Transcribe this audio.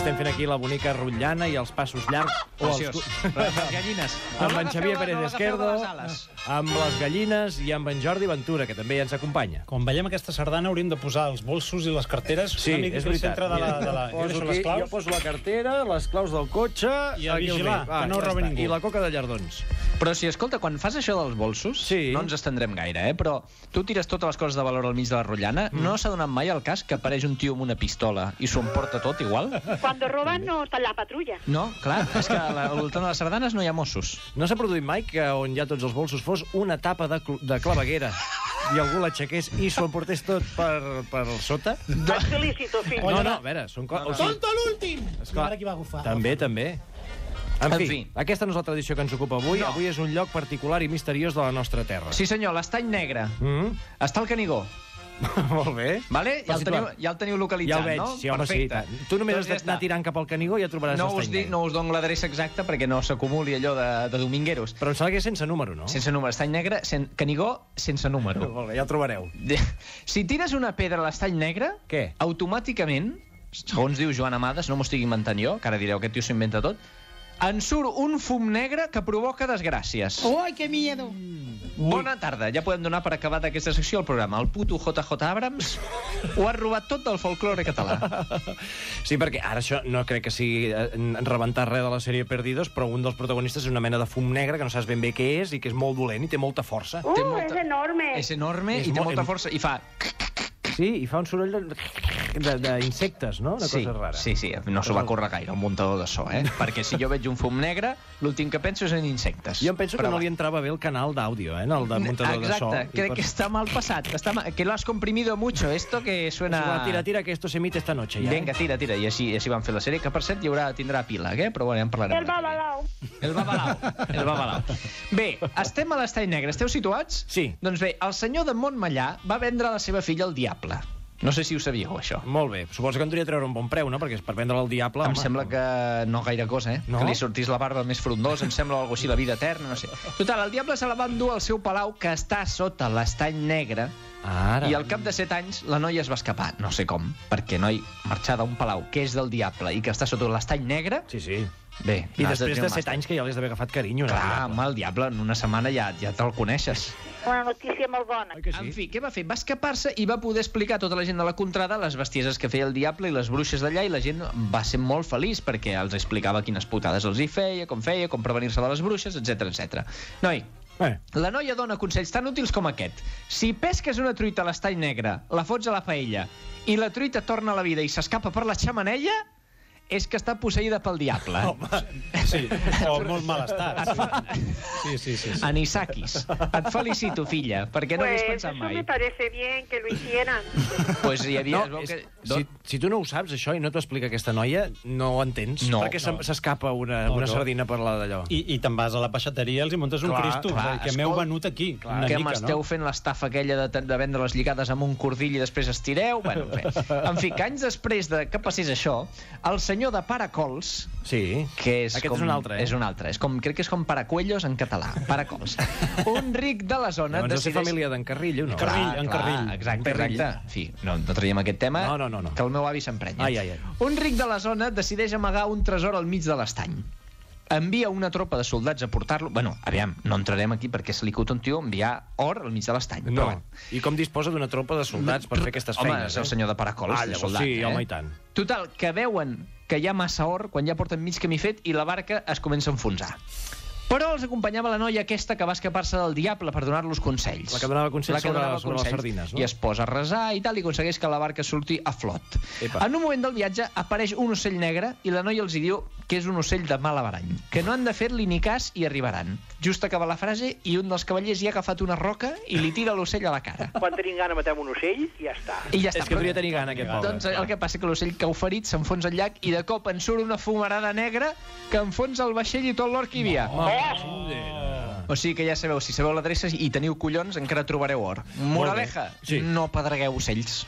estem fent aquí la bonica rotllana i els passos llargs. Preciós. Les gallines. Amb en Xavier Pérez Esquerdo, amb les gallines i amb en Jordi Ventura, que també ja ens acompanya. Quan veiem aquesta sardana hauríem de posar els bolsos i les carteres Sí, una mica és al veritat. centre de la... Poso aquí, jo poso la cartera, les claus del cotxe... I a aquí els vigilar, dic. que no ja robi està. ningú. I la coca de llardons. Però si, escolta, quan fas això dels bolsos, Sí. no ens estendrem gaire, però tu tires totes les coses de valor al mig de la rotllana, no s'ha donat mai el cas que apareix un tio amb una pistola i s'ho emporta tot igual? Cuando roban no está la patrulla. No, clar, és que al voltant de les sardanes no hi ha Mossos. No s'ha produït mai que on hi ha tots els bolsos fos una tapa de claveguera i algú l'aixequés i s'ho emportés tot per sota? Et felicito, fill. No, a veure, són coses... Tonto l'últim! Esclar. Ara qui va agafar? També. En En fi, fi. aquesta no és la tradició que ens ocupa avui. No. Avui és un lloc particular i misteriós de la nostra terra. Sí, senyor, l'Estany Negre. Mm? Està al Canigó, Molt bé. vale? Ja el Clar. teniu localitzat, Ja el veig, no? sí, home, Perfecte. sí. Tu només Doncs has d'anar tirant cap al Canigó i ja trobaràs l'Estany Negre. No us dono l'adreça exacta perquè no s'acumuli allò de domingueros. Però em sembla que és sense número, no? Sense número, Estany Negre, Canigó sense número. Molt bé, ja el trobareu. Si tires una pedra a l'Estany Negre, Què? automàticament, segons diu Joan Amades, no m'ho estic inventant jo, que ara direu, aquest tio s'ho inventa tot, en surt un fum negre que provoca desgràcies. ¡Ay, qué miedo! Bona tarda, ja podem donar per acabat aquesta secció al programa. El puto JJ Abrams ho ha robat tot del folklore català. Sí, perquè ara això no crec que sigui rebentar res de la sèrie Perdidos, però un dels protagonistes és una mena de fum negre que no saps ben bé què és i que és molt dolent i té molta força. Es enorme. És enorme És i té molt- molta força. I fa... Sí, i fa un soroll d'insectes, no? Una Sí, cosa rara. sí, no s'ho va córrer gaire, un muntador de so, Perquè si jo veig un fum negre, l'últim que penso és en insectes. Jo em penso que Però no va. li entrava bé el canal d'àudio, el de muntador de so. Exacte, crec que està mal passat. Que lo has comprimido mucho, esto que suena... Tira, que esto se emite esta noche ja. Vinga, tira, i així van fer la sèrie, que per cert tindrà epíleg, però bueno, ja en parlarem. El babalao. El babalao. Bé, estem a l'Estany Negre, esteu situats? Sí. Doncs bé, el senyor de Montmellà va vendre la seva filla al diable. No sé si ho sabíeu, això. Molt bé, suposo que en podria treure un bon preu, no? Perquè per vendre-la al diable... Em sembla que no gaire cosa, No? Que li sortís la barba més frondosa, em sembla alguna així, la vida eterna, no sé. Total, el diable se la va endur al seu palau, que està sota l'Estany Negre, Ara. i al cap de 7 anys la noia es va escapar. No sé com, perquè noi, marxar d'un palau que és del diable i que està sota l'Estany Negre... Sí. Bé, I després de 7 anys que ja li has d'haver agafat carinyo. Clar, home, el diable en una setmana ja te'l coneixes. Una notícia molt bona. Oi que En sí? fi, què va fer? Va escapar-se i va poder explicar a tota la gent de la contrada les bestieses que feia el diable i les bruixes d'allà, i la gent va ser molt feliç perquè els explicava quines putades els hi feia, com prevenir-se de les bruixes, etc. Noi, la noia dona consells tan útils com aquest. Si pesques una truita a l'Estany Negre, la fots a la paella i la truita torna a la vida i s'escapa per la xemeneia, és que està posseïda pel diable. Sí, o en molt mal estat. Sí. Anisakis. Et felicito, filla, perquè no hagués Pues pensat eso mai. me parece bien que lo hicieran. Pues hi havia... No, si tu no ho saps, això, i no t'ho explica aquesta noia, no ho entens. No. Perquè s'escapa una sardina per la d'allò. I te'n vas a la peixateria i els hi muntes un Clar, Cristo, clar, que m'heu escolta, venut aquí. Una que mica, m'esteu fent l'estafa aquella de vendre les lligades amb un cordill i després estireu? Bueno, en fi, que anys després de que passés això, el senyor de Paracols, Sí. que és Aquest com, és un altre, És un altre. Crec que és com Paracuellos en català. Paracols. Un ric de la zona Llavors decideix... de ser família d'en Carrillo, no? En Carrill. Exacte. En fi, no traiem aquest tema, No. que el meu avi s'emprenya. Ai. Un ric de la zona decideix amagar un tresor al mig de l'estany. Envia una tropa de soldats a portar-lo... Bueno, aviam, no entrarem aquí perquè se li cut un tio enviar or al mig de l'estany. No. Però, I com disposa d'una tropa de soldats per fer aquestes home, feines? és el senyor de Paracols, Ah, llavors soldat, sí, home, i tant. Total, que veuen que hi ha massa or quan ja porten mig camí fet i la barca es comença a enfonsar. Però els acompanyava la noia aquesta que va escapar-se del diable per donar-los consells. La que donava consells La que donava sobre les sardines, no? I es posa a resar i tal, i aconsegueix que la barca surti a flot. Epa. En un moment del viatge apareix un ocell negre i la noia els hi diu que és un ocell de mal averany, que no han de fer-li ni cas i arribaran. Just acaba la frase i un dels cavallers hi ha agafat una roca i li tira l'ocell a la cara. Quan tenim gana matem un ocell i ja està. I ja està. És que podria tenir gana, aquest pobre. Doncs el que passa que l'ocell cau ferit, s'enfonsa al llac i de cop en surt una fumarada negra que enfonsa el vaixell i tot l'or que hi havia. O sigui que ja sabeu, si sabeu l'adreça i teniu collons, encara trobareu or. Moraleja, Sí. no pedregueu ocells.